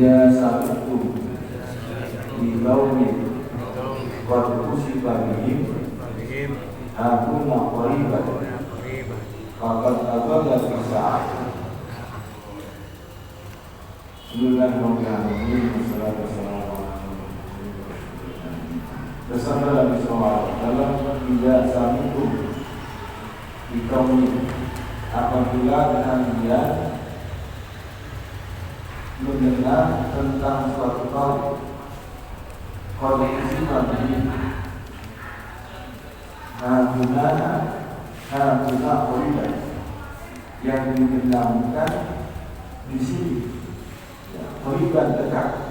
Ida satu di kaumin qad usiba bihim hakuna qariban faqad abada fisa'ah. Bismillahirrahmanirrahim. Bersama Nabi SAW dalam Ida satu di kaumin, apabila kalian mendengar tentang suatu kaum kondisi tadi haguna qoriban yang dibenamkan di sini, qoriban dekat,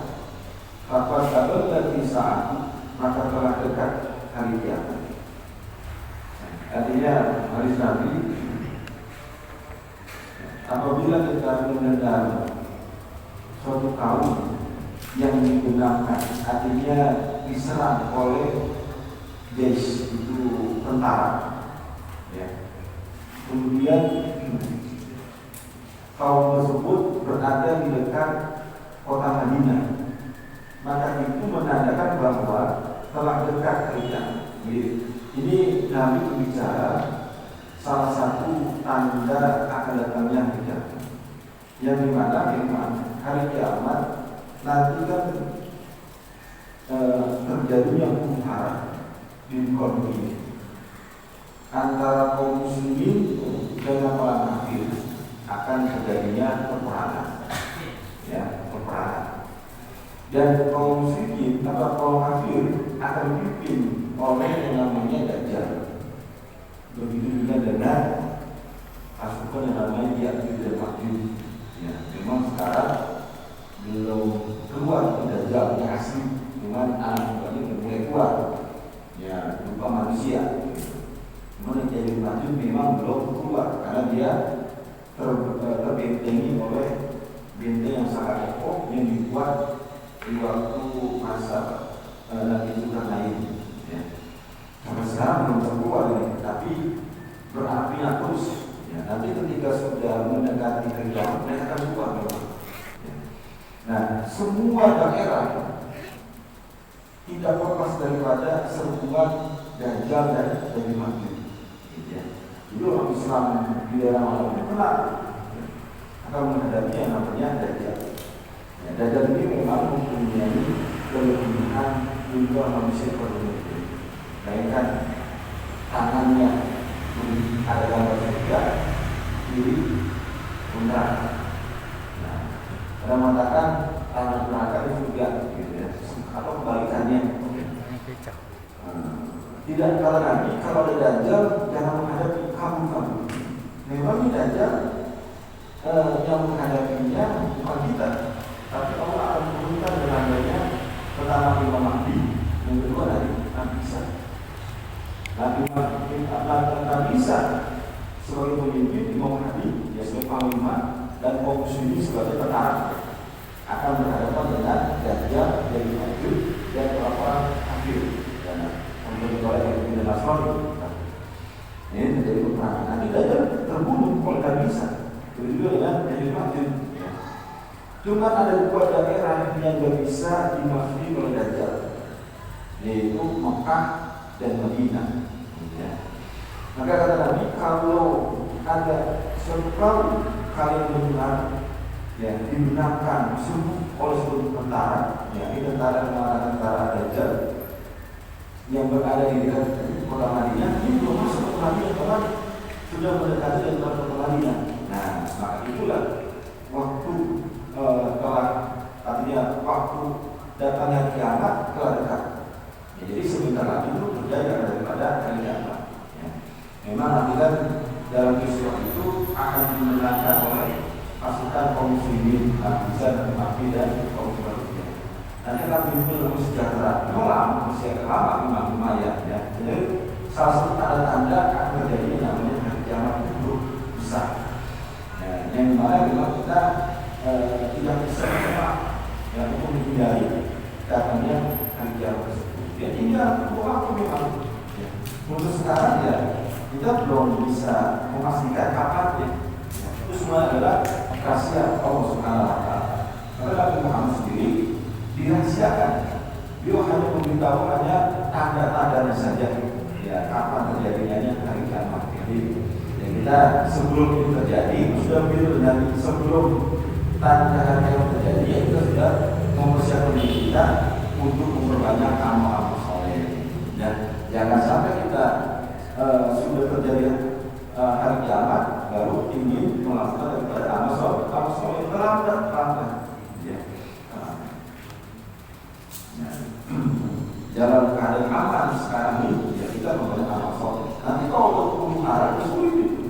apa sabab dari saat maka telah dekat hari kiamat. Artinya hadis Nabi, apabila kita mendengar suatu kaum yang digunakan, artinya diserang oleh jaysh, itu tentara, ya. Kemudian kaum tersebut berada di dekat kota Madinah, maka itu menandakan bahwa telah dekat hari kiamat. Ini Nabi berbicara salah satu tanda akan datangnya hari kiamat, yang dimana memang hari kiamat nanti kan terjadinya huru hara di muka bumi antara kaum muslimin dengan orang kafir, akan terjadinya peperangan, ya, peperangan. Dan kaum muslimin atau kaum kafir akan dipimpin oleh yang namanya Dajjal. Begitu juga dengan pasukan yang namanya Ya'juj dan Ma'juj. Ya, memang sekarang belum keluar Dajjal yang asli, cuman anak-anaknya sudah mulai keluar, ya, berupa manusia. Cuman Ya'juj dan Ma'juj memang belum keluar karena dia terbentengi oleh benteng yang sangat kokoh yang dibuat di waktu masa Nabi Zulkarnain. Ya. Sampai sekarang belum terkeluar ini, tapi berapinya terus. Ya, nanti ketika sudah mendekati hari kiamat, mereka akan keluar. Ya. Nah, semua daerah tidak lepas daripada serbuan Dajjal dan Ma'juj. Ya. Jadi orang Islam di daerah mana kenal akan menghadapi yang namanya Dajjal. Ya, Dajjal ini memang mempunyai kelebihan untuk manusia berumur. Bayangkan tangannya ada gambar surga, kiri bundar. Nah, ada mengatakan tangan neraka itu surga, gitu ya. Atau kebalikannya. Tidak, kalau Nabi, kalau ada Dajjal jangan menghadapi kamu. Memang ini Dajjal yang menghadapinya bukan kita, tapi Allah akan menurunkan dengan adanya pertama Imam Mahdi, yang kedua dari Nabi Isa. Nabi Isa sebagai pemimpin, Imam Mahdi ya sebagai panglima, dan kaum muslimin sebagai tentara akan berhadapan dengan Dajjal dari Ma'juj dan orang-orang kafir dan orang-orang yang tidak Nasrani. Ini menjadi peperangan. Nanti Dajjal terbunuh oleh Nabi Isa. Begitu juga dengan Ya'juj Ma'juj. Cuma ada dua daerah yang tidak bisa dimasuki oleh Dajjal, yaitu Mekah dan Madinah. Ya. Maka kata Nabi, kalau ada suatu kaum kalian mendengar, ya, digunakan oleh seluruh tentara, ya, ini tentara Dajjal yang berada di dekat kota Madinah, ini belum masuk ke Madinah, sudah mendekati dengan kota Madinah. Nah, maka itulah waktu telah, artinya waktu datangnya kiamat telah dekat. Ya, jadi sebentar lagi itu terjadi daripada hari kiamat. Ya. Memang nanti kan dalam peristiwa itu akan dimenangkan oleh pasukan kaum muslimin, bisa dan Nabi dan kaum muslimin. Nanti akan timbul dalam sejahtera. Memang masih agak lama memang lumayan, ya. Jadi salah satu tanda-tanda akan terjadi namanya hari kiamat itu besar. Ya, yang dimana memang kita tidak bisa mengelak, ya, untuk menghindari datangnya hari kiamat tersebut. Ya, tinggal waktu memang. Ya. Untuk sekarang ya kita belum bisa memastikan kapan, ya. Itu semua adalah rahasia Allah Subhanahu wa Ta'ala. Karena Nabi Muhammad sendiri dirahasiakan. Beliau hanya memberitahu hanya tanda-tandanya saja. Ya, kapan terjadinya hari kiamat. Jadi ya kita sebelum itu terjadi sudah begitu, dan sebelum tanda hari kiamat terjadi ya kita sudah mempersiapkan diri kita untuk memperbanyak amal-amal soleh. Dan jangan sampai kita sudah terjadi hari kiamat baru ingin melakukan daripada amal soleh terlambat. Ya. Dalam keadaan aman sekarang ini ya kita membanyak amal soleh. Nanti kalau untuk arah sulit itu.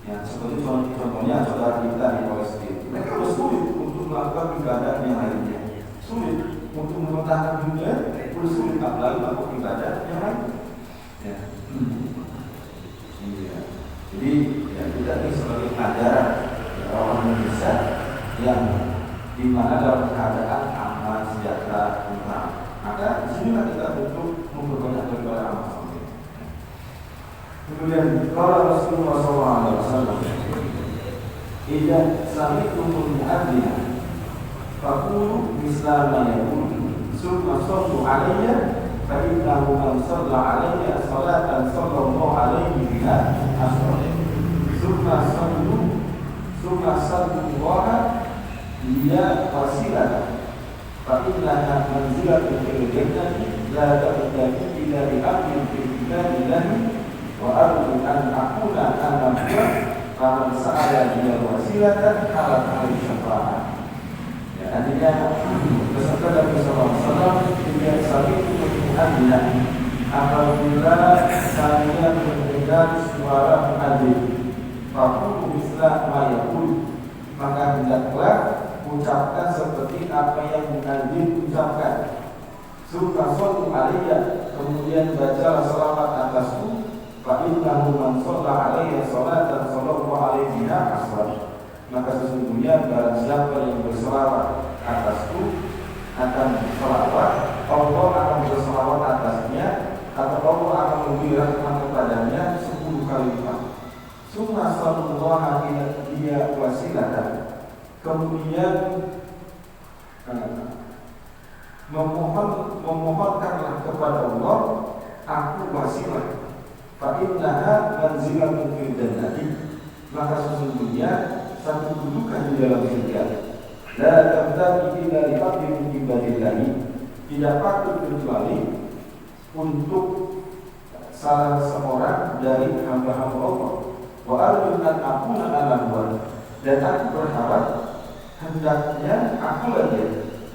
Ya, seperti contohnya saudara kita di Palestina, mereka sudah sulit untuk melakukan ibadah yang lainnya. Sulit untuk mempertahankan dunia, sudah sulit apalagi melakukan ibadah yang lain. Ya. Iya. Jadi ya kita ini sebagai pelajaran orang Indonesia yang dimana dalam keadaan aman, sejahtera, tenang. Maka di sini kita butuh memperbanyak daripada amal soleh. Kemudian kalau Rasulullah SAW, "Idza sami'tumul mu'adzina faqulu misla ma yaqulu, summa sallu 'alayya fa innahu man shalla 'alayya salatan sallallahu 'alaihi biha asra. Summa sallu liya wasilatan. Fa'innaha manzilatun fil jannati la ta'tadi illa bi amrin fi kitabillahi wa arju an aqula ana faman sa'ala biya wasilatan ala ahli syafa'ah." Ya, artinya bersabda Nabi SAW, "Jika sabitu mu'adzina, apabila saya mendengar suara muadzin, faqulu misla ma yaqul, maka hendaklah ucapkan seperti apa yang muadzin ucapkan. Summa shallu 'alayya, kemudian bacalah selawat atasku, fa innahu man shalla 'alayya salatan sallallahu 'alaihi wasallam, maka sesungguhnya barang siapa yang berselawat atasku akan selawat, Allah akan berselawat atasnya, atau Allah akan memberi rahmat kepadanya 10 kali lipat. Summa sallallahu dia wasilatan, kemudian memohonkanlah kepada Allah aku wasilah. Fa innaha manzilatun fil jannati, maka sesungguhnya satu kedudukan di dalam surga. La tabtaqi illa li abdin min ibadillahi, tidak patut kecuali untuk salah seorang dari hamba-hamba Allah. Wa arju an aqula ana huwa, dan aku berharap hendaknya aku lagi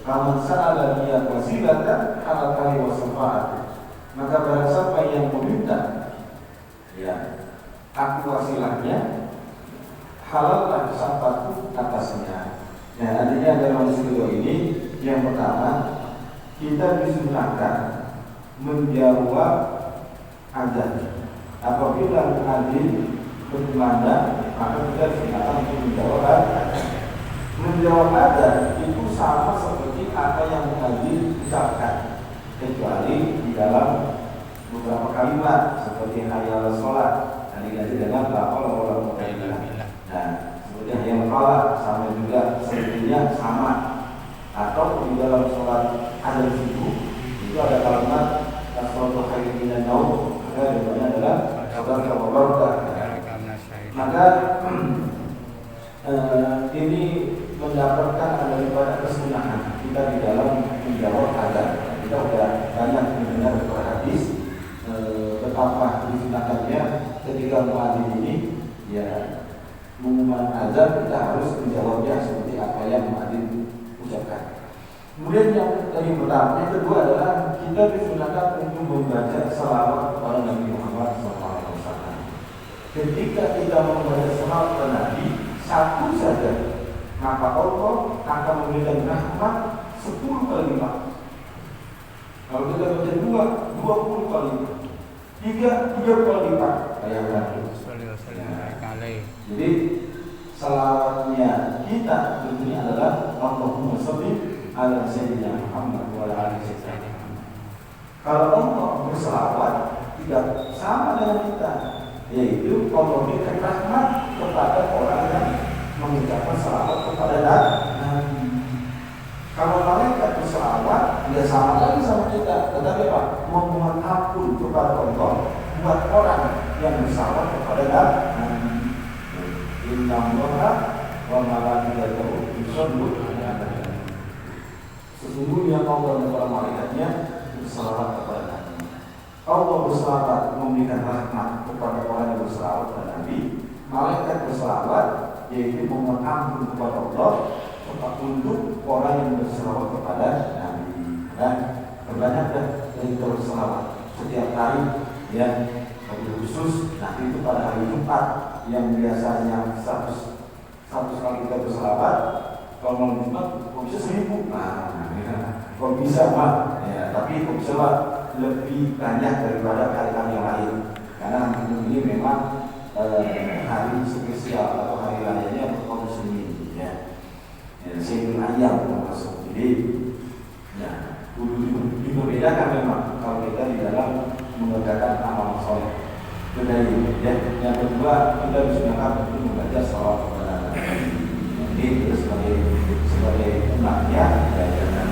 kaman sa'ala niat wasilatan ala kali wasafa'at, maka barang siapa yang meminta ya aku wasilahnya, halallah syafaatku atasnya. Nah, artinya dalam video ini yang pertama kita disunahkan menjawab azan. Apabila muadzin berkumandang, maka kita disunahkan untuk menjawab azan. Menjawab azan itu sama seperti apa yang muadzin ucapkan, kecuali di dalam beberapa kalimat seperti hayya 'alas shalah diganti dengan la haula wala quwwata illa billah. Nah, seperti hayya 'alas shalah sama juga sepertinya sama. Atau di dalam sholat adzan subuh itu ada kalimat as-shalatu khairun minan naum, maka jawabannya adalah sabar kabarokah. Maka ini mendapatkan daripada kesunahan kita di dalam menjawab adzan. Kita sudah banyak mendengar hadis betapa disunahkannya ketika muadzin ini ya mengumumkan azan, kita harus menjawabnya seperti apa yang muadzin ucapkan. Kemudian yang pertama, yang kedua adalah kita disunahkan untuk membaca salawat kepada Nabi Muhammad SAW. Ketika kita membaca salawat kepada Nabi satu saja, maka Allah akan memberikan rahmat 10 kali lipat. Kalau kita baca 20 kali lipat, 30 kali lipat. Jadi salawatnya kita tentunya adalah Allahumma sholli ala sayyidina Muhammad wa ala ali sayyidina Muhammad. Kalau Allah bersalawat tidak sama dengan kita, yaitu Allah berikan rahmat kepada orang yang mengucapkan salawat kepada Nabi. sama lagi sama kita, tetapi apa? Memohon ampun kepada Allah buat orang yang bersalah kepada Nabi. Inna Allaha wa malaikatahu yusholluna 'alan nabi. Sesungguhnya Allah dan para malaikatnya bersalawat kepada Nabi. Allah bersalawat memberikan rahmat kepada orang yang bersalawat kepada Nabi. Malaikat bersalawat yaitu memohon ampun kepada Allah untuk orang yang bersalawat kepada Nabi. Dan perbanyaklah dari bersalawat setiap hari, ya. Lebih khusus nanti itu pada hari Jumat yang biasanya 100 kali kita bersalawat, kalau malam Jumat kok bisa 1000? Kok bisa Pak? Ya, tapi kok bisa Pak lebih banyak daripada hari-hari yang lain, karena hari ini memang hari spesial atau hari rayanya kaum muslimin, ya. Sayyidul Ayyam termasuk. Jadi, ya, kudu dibedakan memang kalau kita di dalam mengerjakan amal soleh. Itu dari, ya. Yang kedua, kita disunahkan untuk membaca salawat kepada Nabi. Ini itu sebagai umatnya, ya, jangan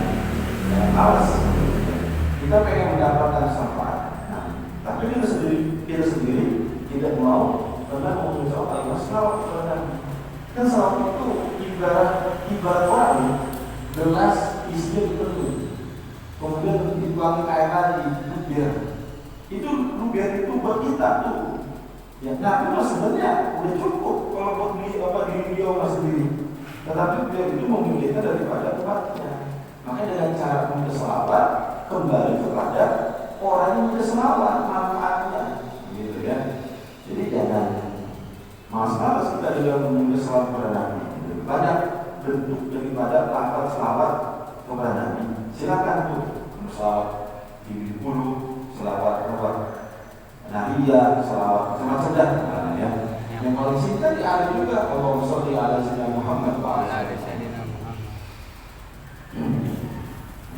malas. Kita pengen mendapatkan syafaat, tapi kita sendiri tidak mau, karena mau mengucapkan salawat kepada Nabi. Kan salawat itu ibarat orang gelas isinya dipenuhi, kemudian dituangkan air lagi, biar itu luber itu buat kita tuh. Ya, nah itu sebenarnya udah cukup kalau buat diri dia orang sendiri. Tetapi biar itu memilihkan daripada umatnya. Makanya dengan cara membaca selawat kembali kepada orang yang membaca selawat manfaatnya, gitu ya. Jadi jangan masalah kita dalam membaca selawat kepada Nabi. Banyak bentuk daripada lafaz selawat kepada Nabi. Silakan tuh, selawat di bulu, selawat Nahiyah, selawat macam-macam dah, ya. Yang paling singkat ada juga Allahumma sholli ala sayyidina Muhammad wa ala ali sayyidina Muhammad.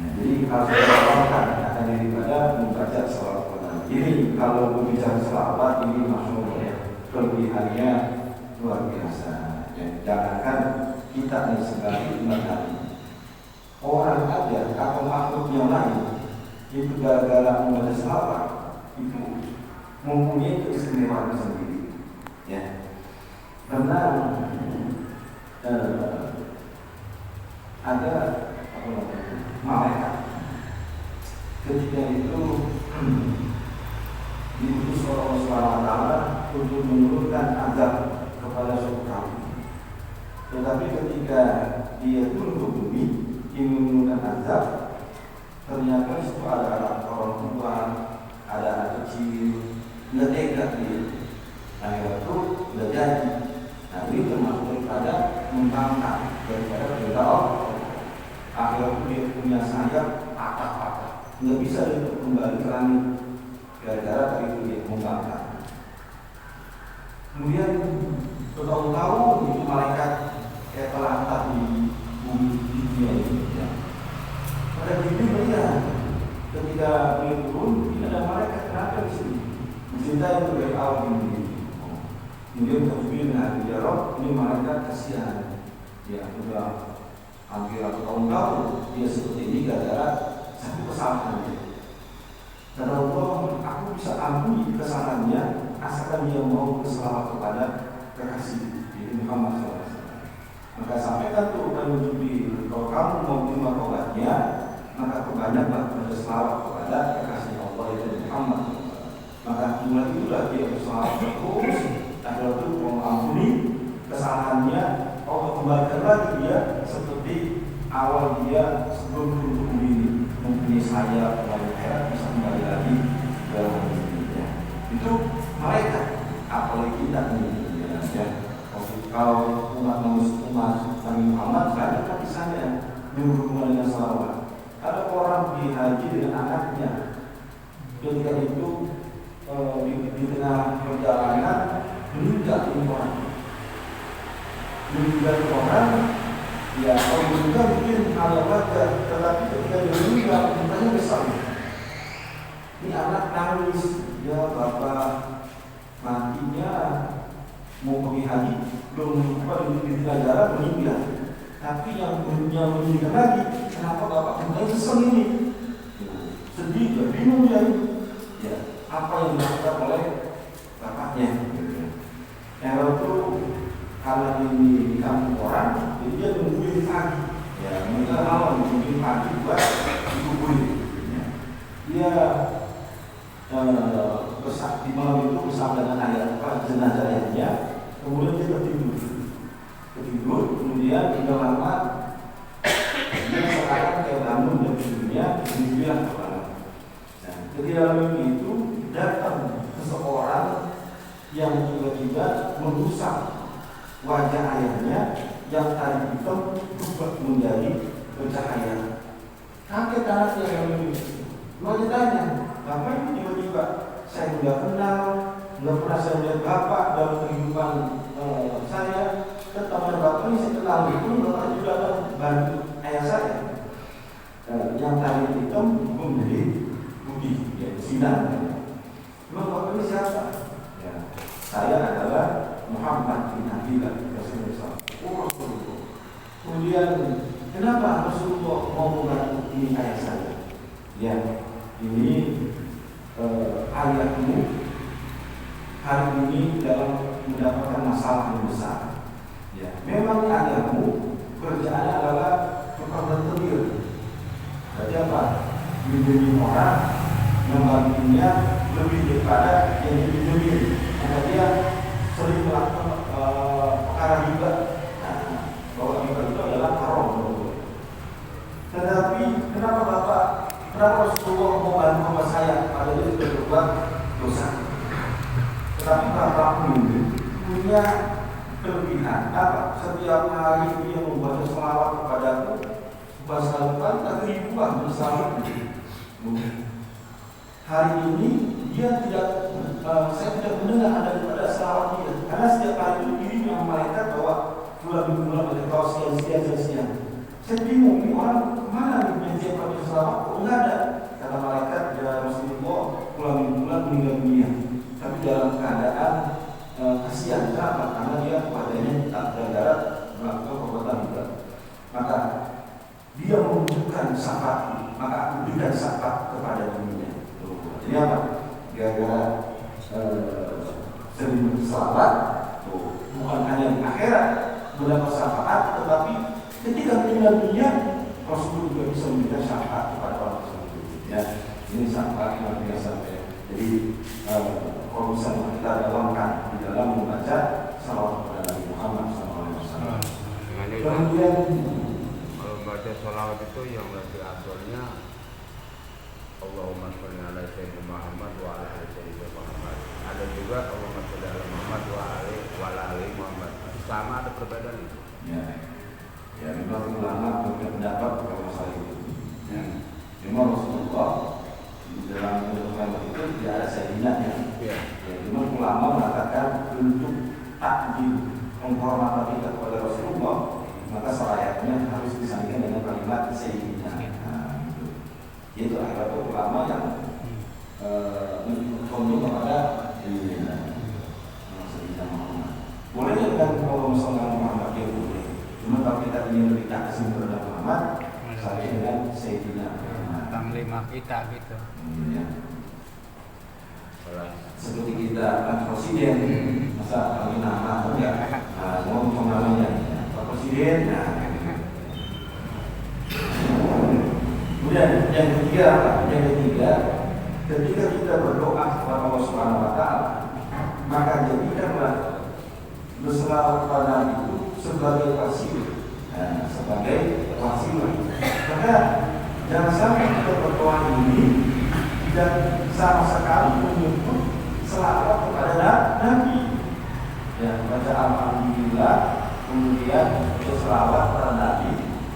Jadi harus dilakukan akan daripada membaca selawat kepada Nabi. Ini kalau berbicara selawat ini maksudnya ya, kelebihannya luar biasa. Ya, jangankan kita ini sebagai umat Nabi, orang aja atau makhluk yang lain itu gara-gara membaca selawat itu mempunyai keistimewaan sendiri, ya. Karena ada malaikat ketika itu diutus oleh Allah Subhanahu wa taala untuk menurunkan azab kepada suku kaum. Tetapi ketika dia turun ke bumi ingin menurunkan azab, ternyata itu ada orang tua, ada anak kecil, nggak tega dia. Nah itu udah jadi. Nah ini termasuk daripada membangkang daripada perintah Allah. Akhirnya dia punya sayap patah-patah, nggak bisa dia kembali ke langit gara-gara tadi itu dia membangkang. Kemudian bertahun-tahun itu malaikat kayak telantar di bumi dunia ini. Ya. Pada Jibril melihat ketika beliau turun, ini ada malaikat kenapa di sini? Mencintai itu dari awal ini. Kemudian Jibril mengatakan, ya Rob, ini malaikat kasihan. Ya, sudah hampir tahun-tahun dia seperti ini gara-gara satu kesalahan dia. Kata Allah, aku bisa ampuni kesalahannya asalkan dia mau berselawat kepada kekasih yaitu Muhammad SAW. Maka sampaikan tuh kepada Jibril, kalau kamu mau terima taubatnya, maka perbanyaklah berselawat kepada kekasih Allah yaitu Muhammad SAW. Maka mulai itulah dia berselawat terus. Akhirnya itu mau ampuni kesalahannya, Allah kembalikan lagi dia seperti awal dia sebelum turun ke bumi ini, mempunyai sayap lalu bisa kembali lagi ke dunia. Itu malaikat, apalagi kita ini, ya. Kalau umat Nabi Muhammad saya kan misalnya berhubungan dengan salawat. Ada orang di haji dengan anaknya, ketika itu di tengah perjalanan meninggal orang, ya kalau meninggal mungkin hal yang wajar, tetapi ketika dia meninggal mukanya besar. Ini anak nangis, ya bapak matinya mau pergi haji, belum di negara meninggal. Tapi yang meninggal lagi, kenapa bapak mukanya besar ini? jenazah ayahnya, kemudian dia tertidur, kemudian tidak lama dia sekarang kayak bangun dari tidurnya, dia kepala. Nah, ketika dalam itu datang seseorang yang tiba-tiba merusak wajah ayahnya yang tadi hitam berubah menjadi bercahaya. Kaget anaknya yang ini. Lalu tanya, bapak ini tiba-tiba saya tidak kenal, nggak pernah saya lihat bapak dalam kehidupan saya. Teman bapak ini saya kenal itu, bapak juga akan bantu ayah saya. Yang tadi hitam berubah menjadi putih, ya sinar. Memang bapak ini siapa? Ya, saya adalah Muhammad bin Abdullah Rasulullah. Kemudian kenapa Rasulullah mau membantu ini ayah saya? Ya, ini ayahmu hari ini dalam mendapatkan masalah yang besar. Ya, memang ayahmu kerjaannya adalah tukang rentenir. Berarti apa? Menjadi orang membantunya lebih daripada yang diminjemin. Karena dia sering melakukan perkara riba. Bahwa riba itu adalah haram. Tetapi kenapa Rasulullah mau bantu saya pada dia sudah berbuat dosa? Tetapi Bapak ini punya kelebihan apa? Setiap hari dia membaca selawat kepadaku, bahkan tak ribuan selawat. Hari ini dia saya tidak mendengar ada pada selawat dia, karena setiap hari itu dirinya malaikat bahwa bulan ada kaos sekian. Saya bingung ini orang kemana nih yang tiap hari selawat? Kok enggak ada? Kata malaikat ya Rasulullah bulan meninggal dunia, tapi dalam keadaan kasihan. Kenapa? Karena dia wajahnya tak gara-gara melakukan perbuatan riba. Maka dia membutuhkan syafaat, maka aku berikan syafaat kepada dirinya. Jadi apa? Gara-gara sering berselawat, bukan hanya di akhirat mendapat syafaat, tetapi ketika meninggal dunia Rasulullah juga bisa memberikan syafaat kepada orang tersebut. Ya, ini syafaat yang biasa. Jadi kalau misalnya kita dalamkan di dalam membaca salawat kepada Nabi Muhammad SAW. Kemudian kalau baca salawat itu yang lebih afdalnya Allahumma sholli ala sayyidina Muhammad wa ala ali sayyidina Muhammad. Ada juga Allahumma sholli ala Muhammad wa ala ali Muhammad. Sama ada perbedaan itu. Ya, memang ulama berpendapat kalau masalah itu. Ya, memang Rasulullah di dalam kehidupan itu tidak ada sayyidinanya. Ya, memang ulama mengatakan untuk takdim penghormatan kita kepada Rasulullah, maka selayaknya harus disandingkan dengan kalimat sayyidina. Itu adalah ulama yang mengkondom kepada sayyidina Muhammad. Boleh dengan kalau misalnya Muhammad dia boleh. Cuma kalau kita ingin lebih kasih kepada Muhammad, saya dengan sayyidina Muhammad. Tamlima kita gitu. Ya. Seperti kita kan presiden, masa kami nama enggak? Mau namanya Pak Presiden. Kemudian yang ketiga, ketika kita berdoa kepada Allah Subhanahu Wa Taala, maka jadikanlah berselawat kepada itu sebagai wasilah. Maka jangan sampai kita berdoa ini dan sama sekali menyebut selawat kepada Nabi. Ya, baca alhamdulillah, kemudian selawat kepada Nabi.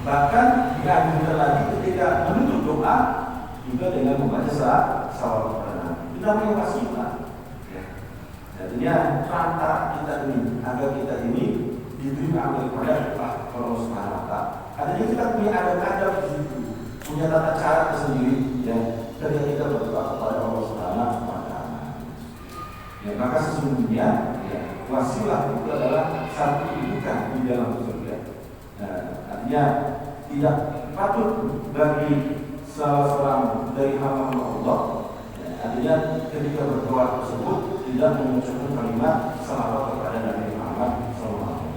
Bahkan dianjurkan lagi ketika menutup doa juga dengan membaca salawat kepada Nabi. Itu namanya wasilah. Ya. Jadinya perantara kita ini agar kita ini diterima oleh Allah Subhanahu Wa Taala. Artinya kita punya adab di situ, punya tata cara tersendiri yang ketika kita berdoa kepada Allah Subhanahu Wa Taala. Ya, maka sesungguhnya ya, wasilah itu adalah satu kedudukan di dalam surga. Artinya tidak patut bagi salah seorang dari hamba Allah. Ya, artinya ketika berdoa tersebut tidak mengucapkan kalimat salawat kepada Nabi Muhammad SAW.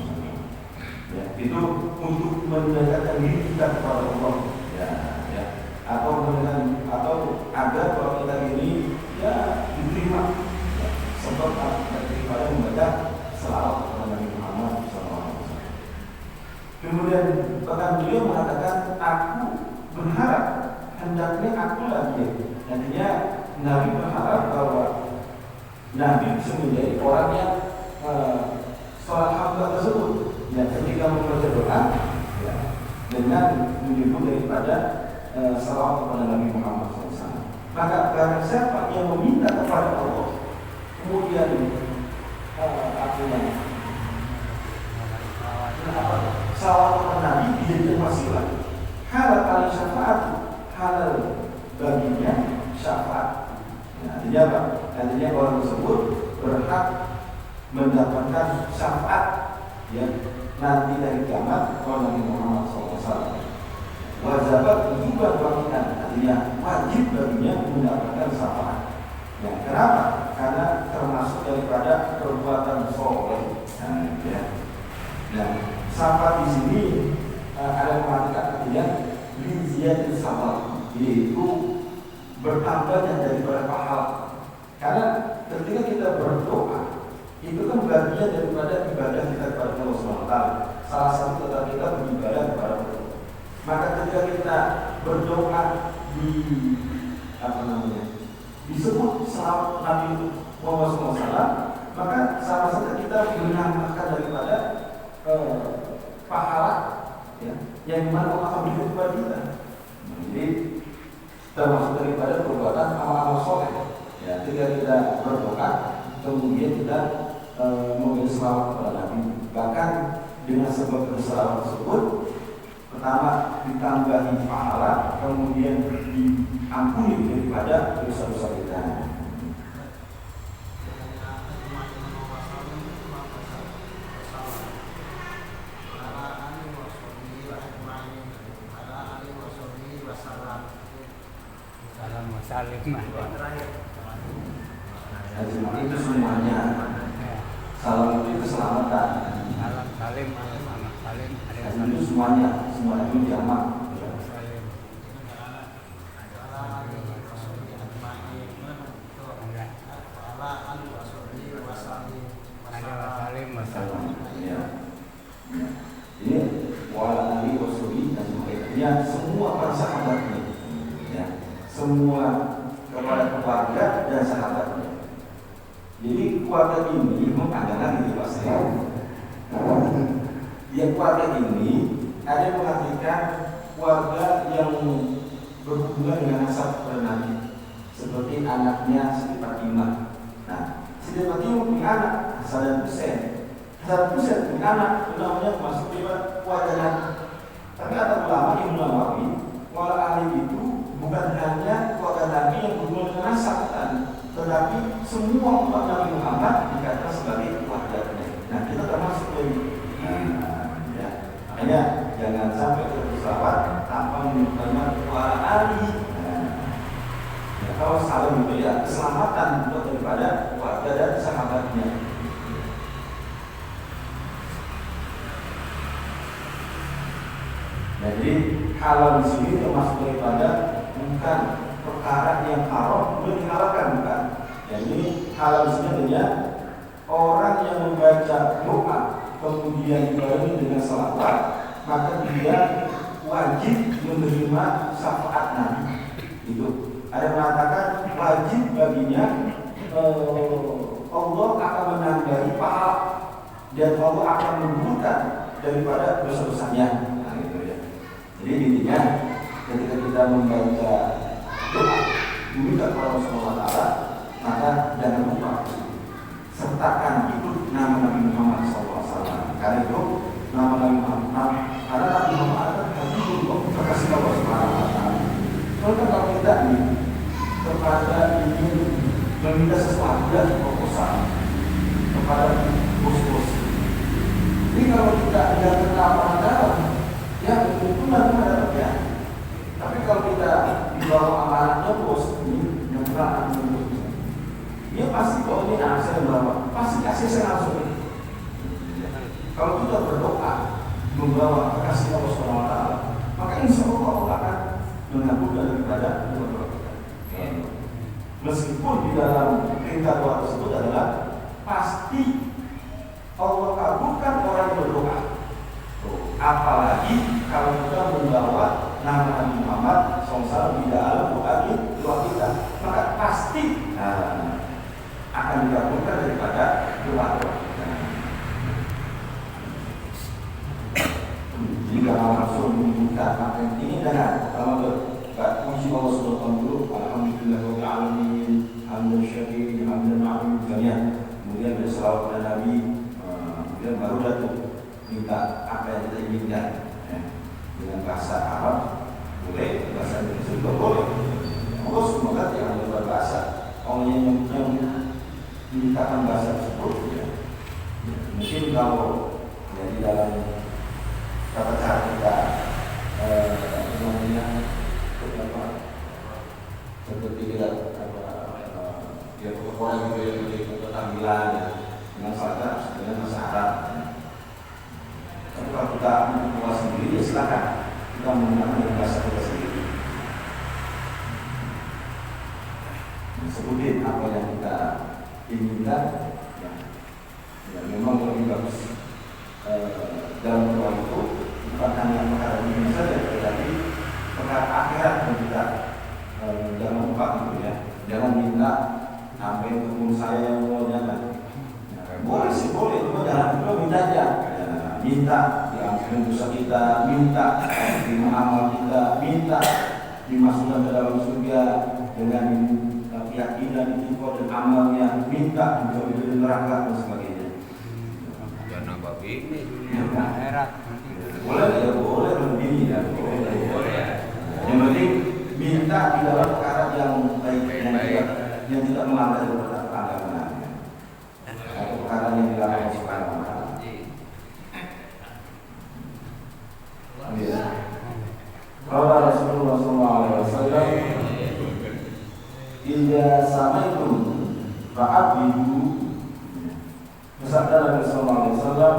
Ya, itu untuk mendekatkan diri kita kepada Allah. Ya, atau agar kalau kita ini ya diterima. Ya, sebab daripada bahkan beliau mengatakan, aku berharap hendaknya aku lagi. Nantinya Nabi berharap bahwa Nabi bisa menjadi orang yang seorang hamba tersebut yang ketika membaca doa ya, dengan menyebut daripada salawat kepada Nabi Muhammad SAW. Maka barang siapa yang meminta kepada Allah kemudian salawat kepada Nabi dijadikan wasilah, halal kali syafaat, halal baginya syafaat. Artinya apa? Artinya orang tersebut berhak mendapatkan syafaat yang nanti dari kiamat oleh Nabi Muhammad SAW. Wajibat juga bagian, artinya wajib baginya mendapatkan syafaat. Ya, kenapa? Karena termasuk daripada perbuatan soleh. Nah, syafaat di sini ada mengatakan artinya liziatul sabar, yaitu bertambahnya daripada pahala. Karena ketika kita berdoa itu kan bagian daripada ibadah kita kepada Allah SWT. Salah satu tata kita beribadah kepada Allah. Maka ketika kita berdoa disebut salawat Nabi Muhammad SAW, maka salah satu kita menambahkan daripada pahala ya, yang dimana Allah akan berikan kepada kita. Jadi termasuk daripada perbuatan amal-amal soleh. Ya, ketika kita berdoa, kemudian kita memberi selawat kepada Nabi. Bahkan dengan sebab berselawat tersebut, pertama ditambahi pahala, kemudian diampuni daripada dosa-dosa kita. Salim itu semuanya. Salam itu keselamatan. salam salim salim Itu semuanya itu jamak. salim salim Masalah. Ya. Ini wala ali wasuli dan sebagainya, semua para sahabatnya. Ya. Semua kepada keluarga dan sahabatnya. Jadi keluarga ini adalah gitu Pak saya. Yang keluarga ini ada yang mengatakan keluarga yang berhubungan dengan nasab kepada Nabi, seperti anaknya Siti Fatimah. Nah, Siti Fatimah punya anak Hasan Husain. Hasan Husain punya anak namanya masuk di keluarga Nabi. Tapi ada ulama yang Nawawi, wala ahli itu bukan hanya keluarga Nabi yang berhubungan dengan nasab, tetapi semua umat Nabi Muhammad dikatakan sebagai keluarganya. Nah, kita termasuk dari ya. Makanya jangan sampai berselawat tanpa menyebutkan wala ali. Ya, kalau salam itu ya keselamatan untuk daripada keluarga dan sahabatnya. Jadi halal di sini termasuk daripada bukan perkara yang haram belum dihalalkan, bukan. Jadi halal di sini adalah orang yang membaca doa kemudian dibarengi dengan salawat, maka dia wajib menerima syafaat Nabi. Itu ada mengatakan wajib baginya Allah akan menambahi pahala dan Allah akan menggugurkan daripada dosa-dosanya. Nah, itu ya. Jadi intinya ketika kita membaca doa meminta kepada Allah SWT, maka jangan lupa sertakan itu nama Nabi Muhammad SAW. Karena itu nama Nabi Muhammad, karena Nabi Muhammad adalah Habibullah, terkasih Allah SWT. Kalau kita ini kepada ingin meminta sesuatu dari proposal kepada bos-bos, jadi kalau kita tidak kenal orang dalam, ya itu nanti ada kerja. Tapi kalau kita dibawa amanatnya bos ini yang berat dia pasti kalau ini anak saya membawa, pasti kasih saya langsung. Kalau kita berdoa membawa kasih Allah SWT, maka insya Allah Allah akan mengabulkan daripada doa kita. Meskipun di dalam perintah doa tersebut adalah pasti Allah kabulkan orang yang berdoa. Apalagi kalau kita akan dikabulkan daripada doa-doa kita. Jadi kalau langsung meminta maka ini jangan. Kalau puji Allah Subhanahu alhamdulillahirabbil alamin, hamdan syakirin, hamdan ma'ruf misalnya. Kemudian berselawat kepada Nabi, kemudian baru jatuh minta apa yang kita inginkan dengan bahasa Arab boleh, bahasa Indonesia juga boleh. Allah semoga jangan lupa bahasa. Orang yang dimintakan bahasa tersebut ya. Mungkin kalau ya, di dalam tata cara kita namanya seperti kita ya orang gitu yang menjadi tampilan ya, dengan bahasa Arab. Tapi kalau kita membuat sendiri ya silakan kita menggunakan bahasa kita sendiri. Sebutin apa yang kita inginkan ya memang lebih bagus dalam doa itu bukan hanya perkara ini saja, tetapi perkara akhirat pun kita jangan lupa gitu ya. Jangan minta sampai ketemu saya yang mau jangan. Boleh sih boleh, cuma jangan lupa minta aja. Minta diampuni dosa kita, minta diterima amal kita, minta dimasukkan ke dalam surga dengan keyakinan itu dan amalnya, minta menjauhi dari neraka dan sebagainya. Ya nambah ini akhirat. Boleh ya boleh lebih ya boleh. Yang penting minta di dalam perkara yang baik, yang tidak melanggar agama. Perkara yang dilarang Subhanahu wa taala. Qala Rasulullah sallallahu alaihi wasallam, "Idza samaitum fa'abidu." Bersabda Nabi sallallahu alaihi wasallam,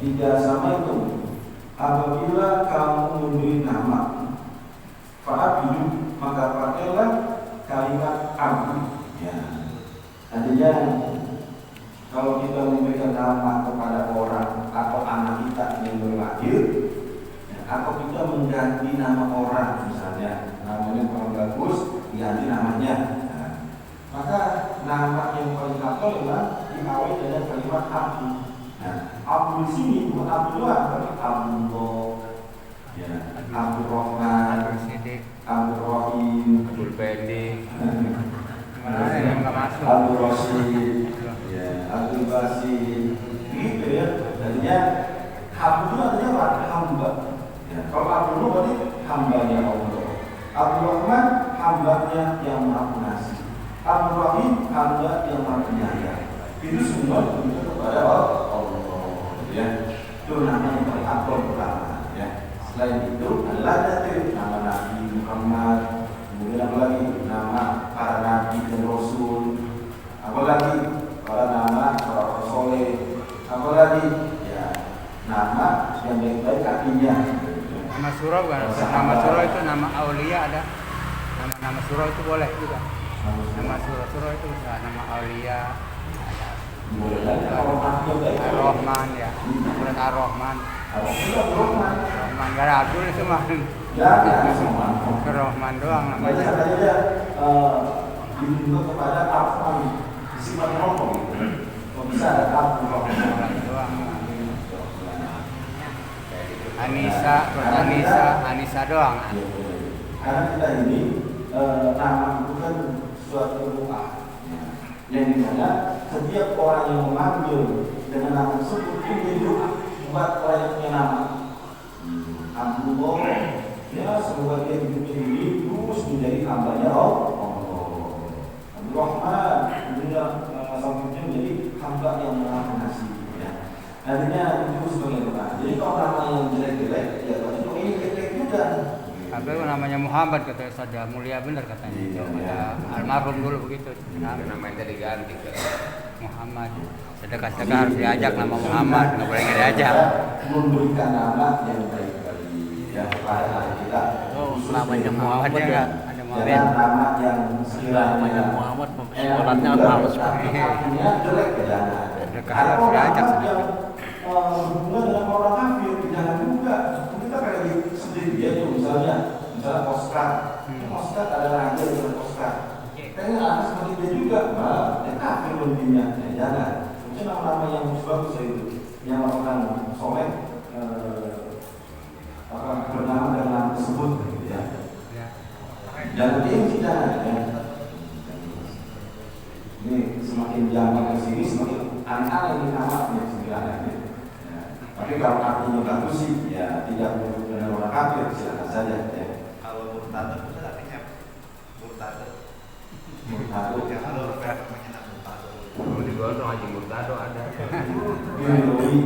"Idza samaitum," apabila kamu memberi nama, fa'abidu, maka pakailah kalimat abdi. Ya. Artinya kalau kita memberikan nama kepada orang atau anak kita yang baru lahir, atau kita mengganti nama orang, misalnya namanya kurang bagus, diganti namanya. Nah, maka nama yang paling afdal adalah diawali dengan kalimat abdi. Nah, abdi di sini bukan Abdullah, tapi Abdullah, ya, Abdul Rahman, Abdul Rahim, Abdul Pendi, Abdul Rasid, ya, Abdul Basir, gitu ya. Jadinya Abdul artinya apa? Hamba. Kalau Abdullah berarti hambanya Allah. Abdul Rahman hambanya yang maha pengasih. Abdul Rahim hamba yang maha penyayang. Itu semua berbicara kepada Allah. Ya, itu nama yang paling aktual pertama. Ya. Selain itu adalah nama Nabi Muhammad. Kemudian apa lagi? Nama para nabi dan rasul. Apalagi para nama para rasul. Apalagi ya nama yang baik-baik artinya. Nama surau kan? Nama surau itu nama aulia ada. Nama surau itu boleh juga. Nama surau itu bisa nama aulia. Ar-Rahman ya. Kemudian Ar-Rahman. Ar-Rahman gak ada Abdul itu mah. Ar-Rahman doang namanya. Dibentuk kepada Ar-Rahman. Sifat rokok. Kalau bisa ada Ar-Rahman doang. Anissa doang. Karena kita ini nama itu kan suatu doa, yang dimana setiap orang yang memanggil dengan nama tersebut itu menjadi doa buat orang yang punya nama. Abdullah, ya semoga dia hidupnya ini terus menjadi hambanya Allah. Abdul Rahman, selanjutnya menjadi hamba yang maha pengasih. Artinya itu sebagai doa. Jadi kalau nama yang jelek-jelek, ya itu ini jelek juga. Tapi namanya Muhammad katanya saja mulia benar katanya. Ya, almarhum dulu begitu. namanya tadi ganti ke Muhammad. Sedekah-sedekah harus diajak nama Muhammad, nggak boleh nggak diajak. Memberikan nama yang baik bagi yang kepada kita. Oh, namanya Muhammad ya nggak? Ada Muhammad. Nama yang Namanya Muhammad, sholatnya males. Artinya jelek ya jangan. Sedekah harus diajak sedekah. Berhubungan dengan orang kafir, jangan juga. Kita kayak sendiri dia tuh misalnya Oscar ada raja dengan Oscar. Kayaknya anak seperti dia juga, dia kafir loh intinya, ya jangan. Mungkin nama-nama yang bagus itu, yang orang soleh bernama dengan nama tersebut, gitu ya. Dan ini kita, ya. Ini semakin jangka ke sini semakin aneh-aneh ini namanya sebenarnya. Ya. Tapi kalau artinya bagus sih, ya tidak benar orang kafir, silakan saja. Ya. Kalau murtad itu artinya murtad. Murtado. Ya kalau namanya murtad. Kalau di Gondong Haji Murtado ada. Ini